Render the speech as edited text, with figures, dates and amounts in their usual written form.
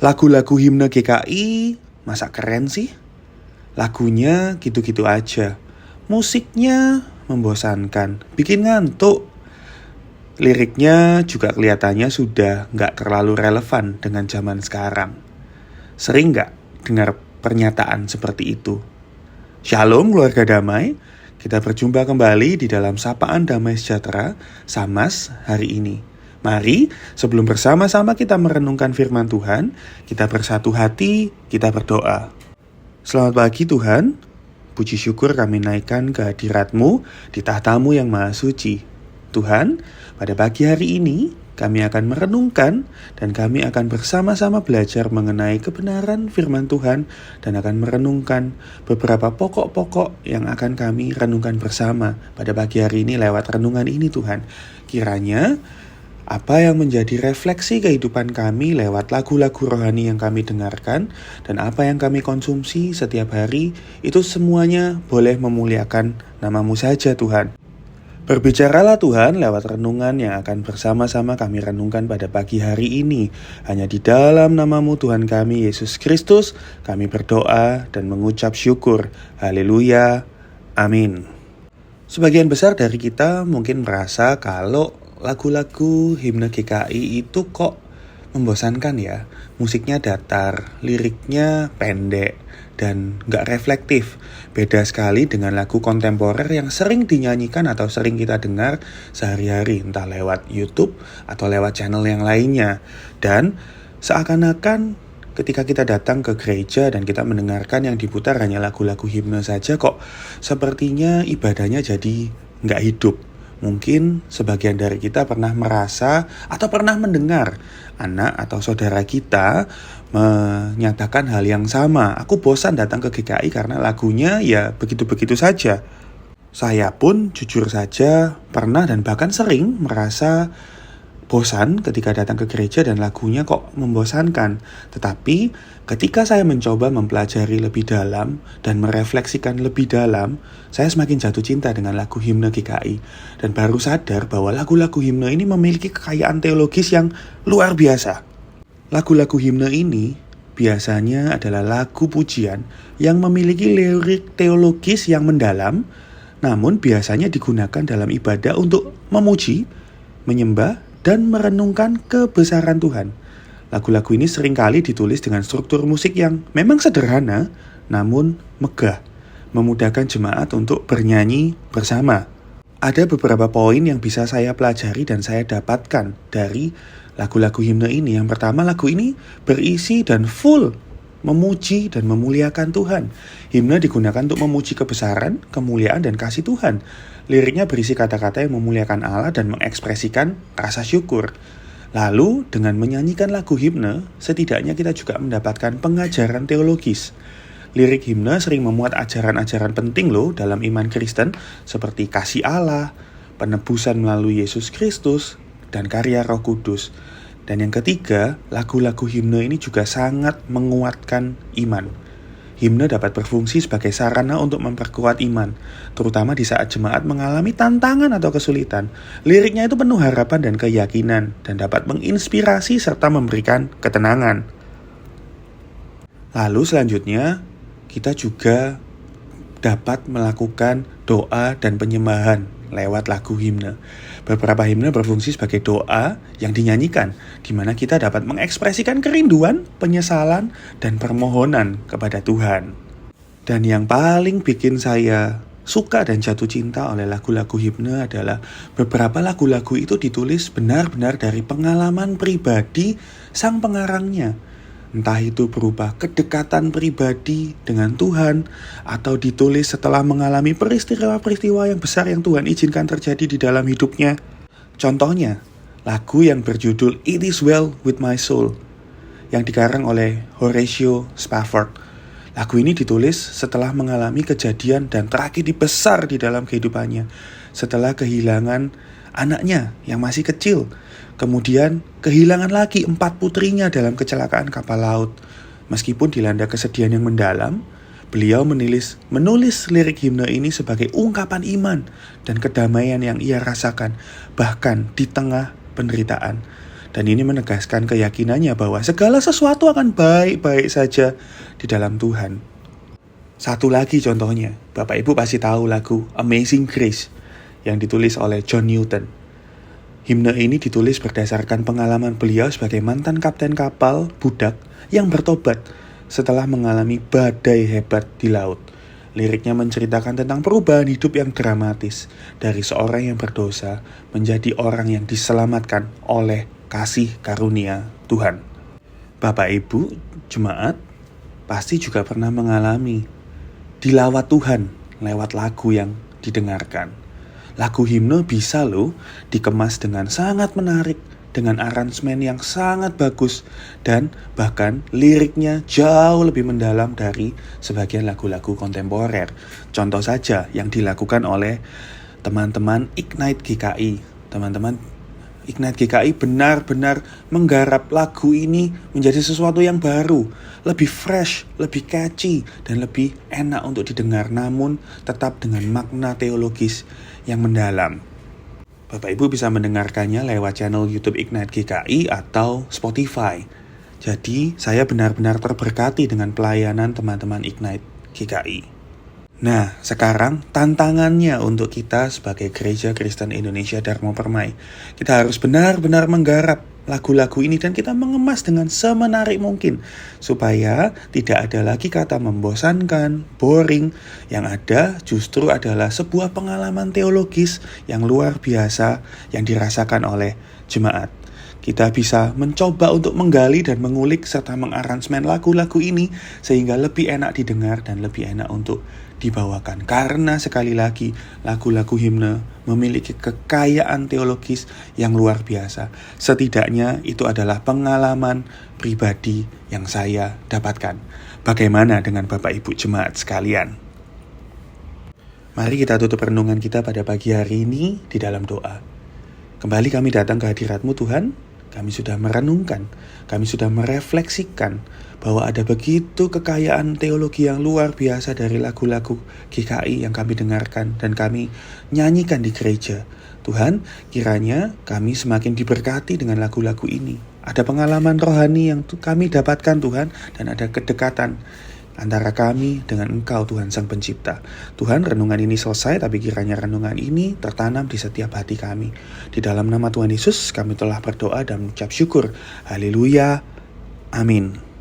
Lagu-lagu himne GKI, masa keren sih? Lagunya gitu-gitu aja. Musiknya membosankan, bikin ngantuk. Liriknya juga kelihatannya sudah nggak terlalu relevan dengan zaman sekarang. Sering nggak dengar pernyataan seperti itu? Shalom keluarga damai, kita berjumpa kembali di dalam Sapaan Damai Sejahtera, Samas hari ini. Mari, sebelum bersama-sama kita merenungkan firman Tuhan, kita bersatu hati, kita berdoa. Selamat pagi Tuhan, puji syukur kami naikkan kehadirat-Mu di tahta-Mu yang maha suci. Tuhan, pada pagi hari ini kami akan merenungkan dan kami akan bersama-sama belajar mengenai kebenaran firman Tuhan dan akan merenungkan beberapa pokok-pokok yang akan kami renungkan bersama pada pagi hari ini lewat renungan ini Tuhan. Kiranya apa yang menjadi refleksi kehidupan kami lewat lagu-lagu rohani yang kami dengarkan dan apa yang kami konsumsi setiap hari itu semuanya boleh memuliakan nama-Mu saja Tuhan. Berbicaralah Tuhan lewat renungan yang akan bersama-sama kami renungkan pada pagi hari ini. Hanya di dalam nama-Mu Tuhan kami Yesus Kristus kami berdoa dan mengucap syukur. Haleluya. Amin. Sebagian besar dari kita mungkin merasa kalau lagu-lagu himne GKI itu kok membosankan ya. Musiknya datar, liriknya pendek, dan gak reflektif. Beda sekali dengan lagu kontemporer yang sering dinyanyikan atau sering kita dengar sehari-hari, entah lewat YouTube atau lewat channel yang lainnya. Dan seakan-akan ketika kita datang ke gereja dan kita mendengarkan yang diputar hanya lagu-lagu himne saja, kok sepertinya ibadahnya jadi gak hidup. Mungkin sebagian dari kita pernah merasa atau pernah mendengar anak atau saudara kita menyatakan hal yang sama. Aku bosan datang ke GKI karena lagunya ya begitu-begitu saja. Saya pun jujur saja pernah dan bahkan sering merasa bosan ketika datang ke gereja dan lagunya kok membosankan. Tetapi ketika saya mencoba mempelajari lebih dalam dan merefleksikan lebih dalam, saya semakin jatuh cinta dengan lagu himne GKI. Dan baru sadar bahwa lagu-lagu himne ini memiliki kekayaan teologis yang luar biasa. Lagu-lagu himne ini biasanya adalah lagu pujian yang memiliki lirik teologis yang mendalam, namun biasanya digunakan dalam ibadah untuk memuji, menyembah, dan merenungkan kebesaran Tuhan. Lagu-lagu ini seringkali ditulis dengan struktur musik yang memang sederhana, namun megah, memudahkan jemaat untuk bernyanyi bersama. Ada beberapa poin yang bisa saya pelajari dan saya dapatkan dari lagu-lagu himne ini. Yang pertama, lagu ini berisi dan full memuji dan memuliakan Tuhan. Himne digunakan untuk memuji kebesaran, kemuliaan, dan kasih Tuhan. Liriknya berisi kata-kata yang memuliakan Allah dan mengekspresikan rasa syukur. Lalu, dengan menyanyikan lagu himne, setidaknya kita juga mendapatkan pengajaran teologis. Lirik himne sering memuat ajaran-ajaran penting loh dalam iman Kristen, seperti kasih Allah, penebusan melalui Yesus Kristus, dan karya Roh Kudus. Dan yang ketiga, lagu-lagu himne ini juga sangat menguatkan iman. Himne dapat berfungsi sebagai sarana untuk memperkuat iman, terutama di saat jemaat mengalami tantangan atau kesulitan. Liriknya itu penuh harapan dan keyakinan, dan dapat menginspirasi serta memberikan ketenangan. Lalu selanjutnya, kita juga dapat melakukan doa dan penyembahan lewat lagu himne. Beberapa himne berfungsi sebagai doa yang dinyanyikan, di mana kita dapat mengekspresikan kerinduan, penyesalan, dan permohonan kepada Tuhan. Dan yang paling bikin saya suka dan jatuh cinta oleh lagu-lagu himne adalah beberapa lagu-lagu itu ditulis benar-benar dari pengalaman pribadi sang pengarangnya. Entah itu berupa kedekatan pribadi dengan Tuhan atau ditulis setelah mengalami peristiwa-peristiwa yang besar yang Tuhan izinkan terjadi di dalam hidupnya. Contohnya, lagu yang berjudul It Is Well With My Soul yang dikarang oleh Horatio Spafford. Lagu ini ditulis setelah mengalami kejadian dan tragedi besar di dalam kehidupannya. Setelah kehilangan anaknya yang masih kecil, kemudian kehilangan lagi 4 putrinya dalam kecelakaan kapal laut. Meskipun dilanda kesedihan yang mendalam, beliau menulis lirik himne ini sebagai ungkapan iman dan kedamaian yang ia rasakan, bahkan di tengah penderitaan. Dan ini menegaskan keyakinannya bahwa segala sesuatu akan baik-baik saja di dalam Tuhan. Satu lagi contohnya, Bapak Ibu pasti tahu lagu Amazing Grace yang ditulis oleh John Newton. Himne ini ditulis berdasarkan pengalaman beliau sebagai mantan kapten kapal budak yang bertobat setelah mengalami badai hebat di laut. Liriknya menceritakan tentang perubahan hidup yang dramatis dari seorang yang berdosa menjadi orang yang diselamatkan oleh kasih karunia Tuhan. Bapak Ibu, jemaat, pasti juga pernah mengalami dilawat Tuhan lewat lagu yang didengarkan. Lagu himne bisa loh dikemas dengan sangat menarik, dengan aransemen yang sangat bagus, dan bahkan liriknya jauh lebih mendalam dari sebagian lagu-lagu kontemporer. Contoh saja yang dilakukan oleh teman-teman Ignite GKI. Teman-teman Ignite GKI benar-benar menggarap lagu ini menjadi sesuatu yang baru, lebih fresh, lebih catchy, dan lebih enak untuk didengar, namun tetap dengan makna teologis yang mendalam. Bapak Ibu bisa mendengarkannya lewat channel YouTube Ignite GKI atau Spotify. Jadi, saya benar-benar terberkati dengan pelayanan teman-teman Ignite GKI. Nah, sekarang tantangannya untuk kita sebagai Gereja Kristen Indonesia Dharma Permai. Kita harus benar-benar menggarap lagu-lagu ini dan kita mengemas dengan semenarik mungkin supaya tidak ada lagi kata membosankan, boring. Yang ada justru adalah sebuah pengalaman teologis yang luar biasa yang dirasakan oleh jemaat. Kita bisa mencoba untuk menggali dan mengulik serta mengaransemen lagu-lagu ini sehingga lebih enak didengar dan lebih enak untuk dibawakan. Karena sekali lagi lagu-lagu himne memiliki kekayaan teologis yang luar biasa. Setidaknya itu adalah pengalaman pribadi yang saya dapatkan. Bagaimana dengan Bapak Ibu jemaat sekalian? Mari kita tutup renungan kita pada pagi hari ini di dalam doa. Kembali kami datang ke hadirat-Mu Tuhan. Kami sudah merenungkan, kami sudah merefleksikan bahwa ada begitu kekayaan teologi yang luar biasa dari lagu-lagu GKI yang kami dengarkan dan kami nyanyikan di gereja. Tuhan, kiranya kami semakin diberkati dengan lagu-lagu ini. Ada pengalaman rohani yang kami dapatkan Tuhan, dan ada kedekatan antara kami dengan Engkau Tuhan Sang Pencipta. Tuhan, renungan ini selesai, tapi kiranya renungan ini tertanam di setiap hati kami. Di dalam nama Tuhan Yesus kami telah berdoa dan mengucap syukur. Haleluya. Amin.